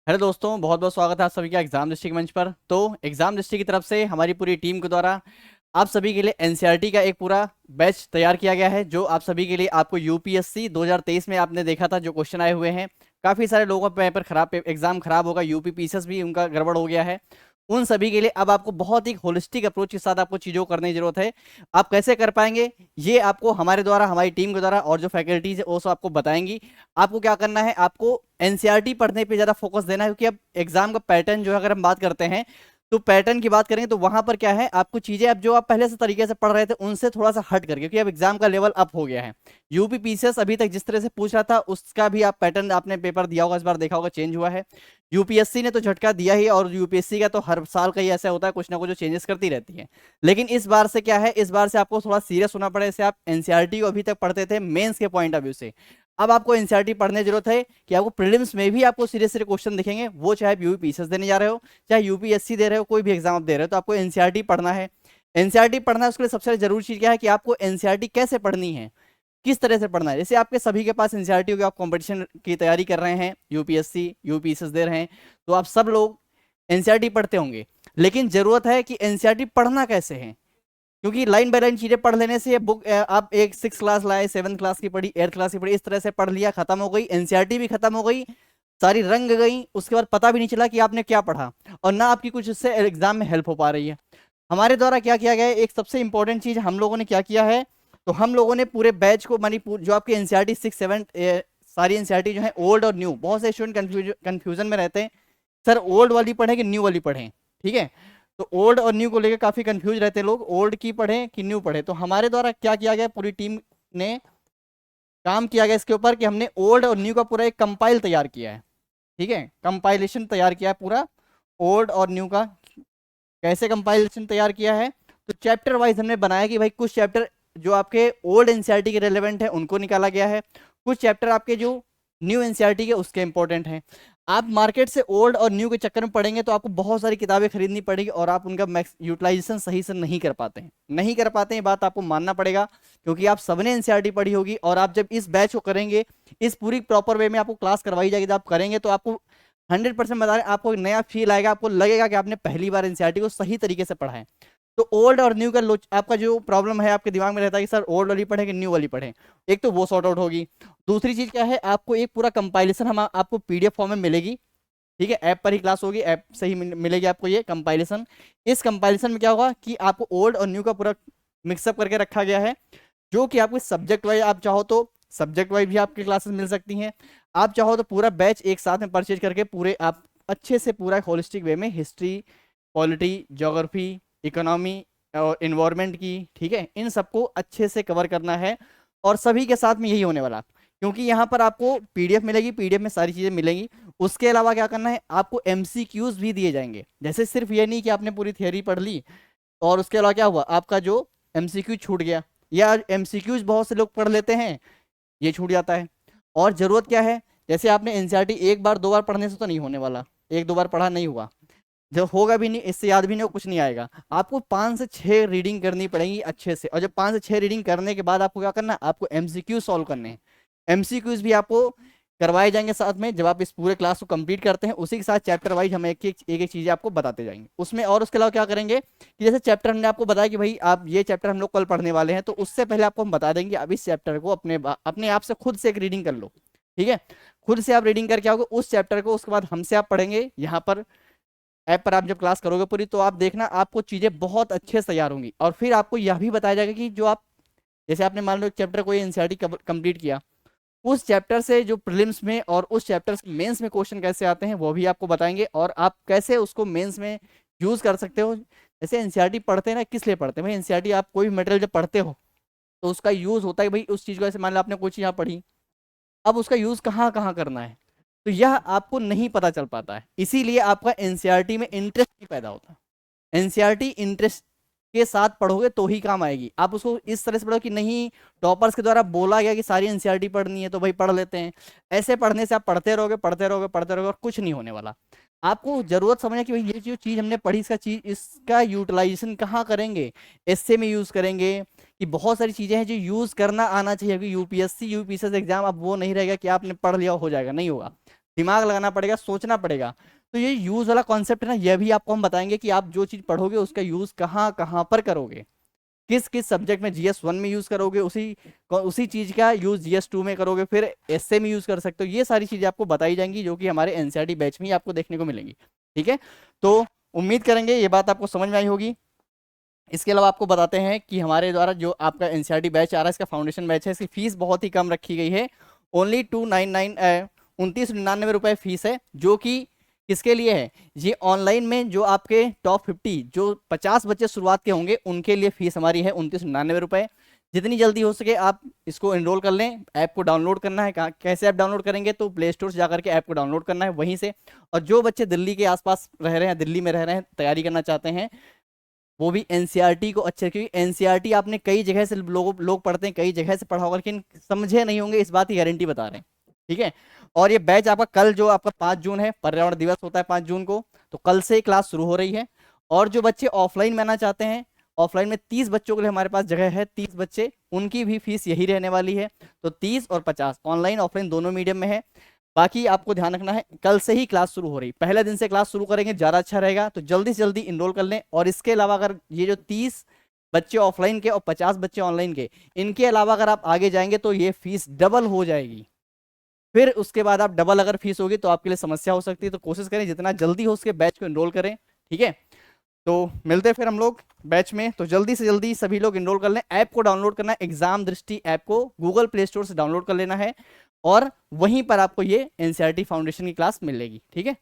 Hello दोस्तों, बहुत बहुत स्वागत है आप सभी का एग्जाम दृष्टि के मंच पर। तो एग्जाम दृष्टि की तरफ से हमारी पूरी टीम के द्वारा आप सभी के लिए एनसीईआरटी का एक पूरा बैच तैयार किया गया है, जो आप सभी के लिए आपको यूपीएससी 2023 में आपने देखा था जो क्वेश्चन आए हुए हैं। काफ़ी सारे लोगों का पेपर खराब, एग्जाम खराब होगा, यूपी पीसीएस भी उनका गड़बड़ हो गया है। उन सभी के लिए अब आपको बहुत ही होलिस्टिक अप्रोच के साथ आपको चीज़ों को करने की जरूरत है। आप कैसे कर पाएंगे ये आपको हमारे द्वारा, हमारी टीम के द्वारा और जो फैकल्टीज है वो सब आपको बताएंगी। आपको क्या करना है, आपको एनसीईआरटी पढ़ने पे ज़्यादा फोकस देना है, क्योंकि अब एग्जाम का पैटर्न जो है, अगर हम बात करते हैं तो पैटर्न की बात करेंगे तो वहां पर क्या है, आपको चीजें अब जो आप पहले से तरीके से पढ़ रहे थे उनसे थोड़ा सा हट करके, क्योंकि अब एग्जाम का लेवल अप हो गया है। यूपी पीसीएस अभी तक जिस तरह से पूछ रहा था उसका भी आप पैटर्न, आपने पेपर दिया होगा, इस बार देखा होगा चेंज हुआ है। यूपीएससी ने तो झटका दिया ही, और यूपीएससी का तो हर साल का ही ऐसा होता है, कुछ ना कुछ चेंजेस करती रहती है। लेकिन इस बार से क्या है, इस बार से आपको थोड़ा सीरियस होना पड़ेगा। जैसे आप एनसीईआरटी को अभी तक पढ़ते थे मेंस के पॉइंट ऑफ व्यू से, अब आपको एनसीईआरटी पढ़ने की जरूरत है कि आपको प्रीलिम्स में भी आपको सीरियस सीरियस क्वेश्चन दिखेंगे। वो चाहे आप यूपीएससी देने जा रहे हो, चाहे यूपीएससी दे रहे हो, कोई भी एग्जाम आप दे रहे हो, तो आपको एनसीईआरटी पढ़ना है। एनसीईआरटी पढ़ना है, उसके लिए सबसे जरूरी चीज क्या है कि आपको एनसीईआरटी कैसे पढ़नी है, किस तरह से पढ़ना है। जैसे आपके सभी के पास एनसीईआरटी होगी, आप कंपटीशन की तैयारी कर रहे हैं, यूपीएससी यूपीएससी दे रहे हैं, तो आप सब लोग एनसीईआरटी पढ़ते होंगे। लेकिन जरूरत है कि एनसीईआरटी पढ़ना कैसे है, क्योंकि लाइन बाय लाइन चीजें पढ़ लेने से ये बुक आप एक 6 क्लास लाए, 7 क्लास की पढ़ी, 8 क्लास की पढ़ी, इस तरह से पढ़ लिया, खत्म हो गई एनसीईआरटी भी, खत्म हो गई, सारी रंग गई, उसके बाद पता भी नहीं चला कि आपने क्या पढ़ा, और ना आपकी कुछ इससे एग्जाम में हेल्प हो पा रही है। हमारे द्वारा क्या किया गया है, एक सबसे इंपॉर्टेंट चीज हम लोगों ने क्या किया है, तो हम लोगों ने पूरे बैच को मानी जो आपके एनसीईआरटी 6 7 सारी एनसीईआरटी जो है ओल्ड और न्यू, बहुत से स्टूडेंट कंफ्यूजन में रहते हैं, सर ओल्ड वाली पढ़े कि न्यू वाली पढ़े। ठीक है, तो ओल्ड और न्यू को लेकर काफी कंफ्यूज रहते हैं लोग, ओल्ड की पढ़े कि न्यू पढ़े। तो हमारे द्वारा क्या किया गया, पूरी टीम ने काम किया गया इसके ऊपर कि हमने ओल्ड और न्यू का पूरा एक कंपाइल तैयार किया है। ठीक है, कंपाइलेशन तैयार किया है पूरा ओल्ड और न्यू का। कैसे कंपाइलेशन तैयार किया है, तो चैप्टर वाइज हमने बनाया कि भाई कुछ चैप्टर जो आपके ओल्ड एनसीईआरटी के रेलेवेंट है उनको निकाला गया है, कुछ चैप्टर आपके जो न्यू एनसीईआरटी के उसके इंपॉर्टेंट हैं। आप मार्केट से ओल्ड और न्यू के चक्कर में पढ़ेंगे तो आपको बहुत सारी किताबें खरीदनी पड़ेगी, और आप उनका मैक्स यूटिलाइजेशन सही से नहीं कर पाते हैं, नहीं कर पाते हैं, बात आपको मानना पड़ेगा, क्योंकि आप सबने एनसीईआरटी पढ़ी होगी। और आप जब इस बैच को करेंगे, इस पूरी प्रॉपर वे में आपको क्लास करवाई जाएगी, जब आप करेंगे तो आपको 100% बता रहे हैं, आपको एक नया फील आएगा, आपको लगेगा कि आपने पहली बार एनसीईआरटी को सही तरीके से पढ़ा है। तो ओल्ड और न्यू का आपका जो प्रॉब्लम है आपके दिमाग में रहता है कि सर ओल्ड वाली पढ़े कि न्यू वाली पढ़े, एक तो वो सॉर्ट आउट होगी। दूसरी चीज क्या है, आपको एक पूरा कंपाइलेशन हम आपको पीडीएफ फॉर्म में मिलेगी। ठीक है, ऐप पर ही क्लास होगी, ऐप से ही मिलेगी आपको ये कंपाइलेशन। इस कंपाइलेशन में क्या होगा कि आपको ओल्ड और न्यू का पूरा मिक्सअप करके रखा गया है, जो कि आपको सब्जेक्ट वाइज, आप चाहो तो सब्जेक्ट वाइज भी आपकी क्लासेस मिल सकती हैं, आप चाहो तो पूरा बैच एक साथ में परचेज करके पूरे आप अच्छे से पूरा होलिस्टिक वे में हिस्ट्री, पॉलिटी, ज्योग्राफी, इकोनॉमी और इन्वायरमेंट की, ठीक है, इन सबको अच्छे से कवर करना है। और सभी के साथ में यही होने वाला, क्योंकि यहाँ पर आपको पीडीएफ मिलेगी, पीडीएफ में सारी चीज़ें मिलेंगी। उसके अलावा क्या करना है, आपको एमसीक्यूज भी दिए जाएंगे। जैसे सिर्फ ये नहीं कि आपने पूरी थियोरी पढ़ ली और उसके अलावा क्या हुआ, आपका जो एमसीक्यू छूट गया, या एमसीक्यूज बहुत से लोग पढ़ लेते हैं, ये छूट जाता है। और जरूरत क्या है, जैसे आपने एनसीईआरटी एक बार दो बार पढ़ने से तो नहीं होने वाला, एक दो बार पढ़ा नहीं हुआ, जो होगा भी नहीं, इससे याद भी नहीं हो, कुछ नहीं आएगा। आपको 5 से 6 रीडिंग करनी पड़ेगी अच्छे से, और जब 5 से 6 रीडिंग करने के बाद आपको क्या करना है, आपको एमसीक्यू सॉल्व करने हैं। एमसीक्यूज भी आपको करवाए जाएंगे साथ में, जब आप इस पूरे क्लास को कंप्लीट करते हैं उसी के साथ चैप्टर वाइज हम एक एक चीजें आपको बताते जाएंगे उसमें। और उसके अलावा क्या करेंगे कि जैसे चैप्टर हमने आपको बताया कि भाई आप ये चैप्टर हम लोग कल पढ़ने वाले हैं, तो उससे पहले आपको हम बता देंगे अब इस चैप्टर को अपने आप से खुद से एक रीडिंग कर लो। ठीक है, खुद से आप रीडिंग करके आओगे उस चैप्टर को, उसके बाद हमसे आप पढ़ेंगे यहाँ पर ऐप पर। आप जब क्लास करोगे पूरी, तो आप देखना आपको चीजें बहुत अच्छे से तैयार होंगी। और फिर आपको यह भी बताया जाएगा कि जो आप, जैसे आपने मान लो एक चैप्टर को एनसीईआरटी कंप्लीट किया, उस चैप्टर से जो प्रीलिम्स में और उस चैप्टर से मेंस में क्वेश्चन कैसे आते हैं वो भी आपको बताएंगे, और आप कैसे उसको मेंस में यूज कर सकते हो। जैसे एनसीईआरटी पढ़ते हैं ना, किस लिए पढ़ते हैं भाई, एनसीईआरटी आप कोई भी मटेरियल जब पढ़ते हो तो उसका यूज होता है भाई उस चीज को, जैसे मान लो आपने कोई चीज यहाँ पढ़ी, अब उसका यूज कहाँ कहाँ करना है, तो यह आपको नहीं पता चल पाता है, इसीलिए आपका एनसीईआरटी में इंटरेस्ट नहीं पैदा होता। एनसीईआरटी इंटरेस्ट के साथ पढ़ोगे तो ही काम आएगी। आप उसको इस तरह से पढ़ो कि नहीं, टॉपर्स के द्वारा बोला गया कि सारी एनसीईआरटी पढ़नी है तो भाई पढ़ लेते हैं, ऐसे पढ़ने से आप पढ़ते रहोगे पढ़ते रहोगे पढ़ते रहोगे और कुछ नहीं होने वाला। आपको जरूरत समझना कि भाई ये जो चीज हमने पढ़ी, इसका यूटिलाइजेशन कहाँ करेंगे, एसए में यूज करेंगे, कि बहुत सारी चीजें हैं जो यूज करना आना चाहिए। कि यूपीएससी यूपीएससी एग्जाम अब वो नहीं रहेगा कि आपने पढ़ लिया हो जाएगा, नहीं होगा। दिमाग लगाना पड़ेगा, सोचना पड़ेगा। तो ये यूज वाला कॉन्सेप्ट है ना, यह भी आपको हम बताएंगे कि आप जो चीज पढ़ोगे उसका यूज कहाँ कहाँ पर करोगे, किस किस सब्जेक्ट में, GS1 में यूज करोगे, उसी चीज का यूज GS2 में करोगे, फिर एसए में यूज कर सकते हो। ये सारी चीजें आपको बताई जाएंगी जो कि हमारे एनसीईआरटी बैच में ही आपको देखने को मिलेंगी। ठीक है, तो उम्मीद करेंगे ये बात आपको समझ में आई होगी। इसके अलावा आपको बताते हैं कि हमारे द्वारा जो आपका एनसीईआरटी बैच आ रहा है, इसका फाउंडेशन बैच है, इसकी फीस बहुत ही कम रखी गई है। ओनली 2999 रुपए फीस है, जो कि किसके लिए है, ये ऑनलाइन में जो आपके टॉप 50 जो 50 बच्चे शुरुआत के होंगे उनके लिए फीस हमारी है 2999 रुपए। जितनी जल्दी हो सके आप इसको एनरोल कर लें। ऐप को डाउनलोड करना है, कैसे ऐप डाउनलोड करेंगे, तो प्ले स्टोर से जाकर के ऐप को डाउनलोड करना है वहीं से। और जो बच्चे दिल्ली के आसपास रह रहे हैं, दिल्ली में रह रहे हैं, तैयारी करना चाहते हैं, वो भी एनसीईआरटी को अच्छे, क्योंकि एनसीईआरटी आपने कई जगह से लोग पढ़ते हैं, कई जगह से पढ़ा होगा, लेकिन समझे नहीं होंगे, इस बात की गारंटी बता रहे हैं। ठीक है, और ये बैच आपका कल जो आपका 5 जून है, पर्यावरण दिवस होता है 5 जून को, तो कल से क्लास शुरू हो रही है। और जो बच्चे ऑफलाइन में आना चाहते हैं, ऑफलाइन में 30 बच्चों के लिए हमारे पास जगह है, 30 बच्चे, उनकी भी फीस यही रहने वाली है। तो 30 और 50 ऑनलाइन ऑफलाइन दोनों मीडियम में है। बाकी आपको ध्यान रखना है, कल से ही क्लास शुरू हो रही, पहले दिन से क्लास शुरू करेंगे ज़्यादा अच्छा रहेगा, तो जल्दी से जल्दी इनरोल कर लें। और इसके अलावा अगर ये जो 30 बच्चे ऑफलाइन के और 50 बच्चे ऑनलाइन के, इनके अलावा अगर आप आगे जाएंगे तो ये फीस डबल हो जाएगी। फिर उसके बाद आप डबल अगर फीस होगी तो आपके लिए समस्या हो सकती है। तो कोशिश करें जितना जल्दी हो उसके बैच को इनरोल करें। ठीक है, तो मिलते हैं फिर हम लोग बैच में। तो जल्दी से जल्दी सभी लोग इनरोल कर लें। ऐप को डाउनलोड करना है, एग्जाम दृष्टि ऐप को गूगल प्ले स्टोर से डाउनलोड कर लेना है, और वहीं पर आपको ये एनसीईआरटी फाउंडेशन की क्लास मिलेगी। ठीक है।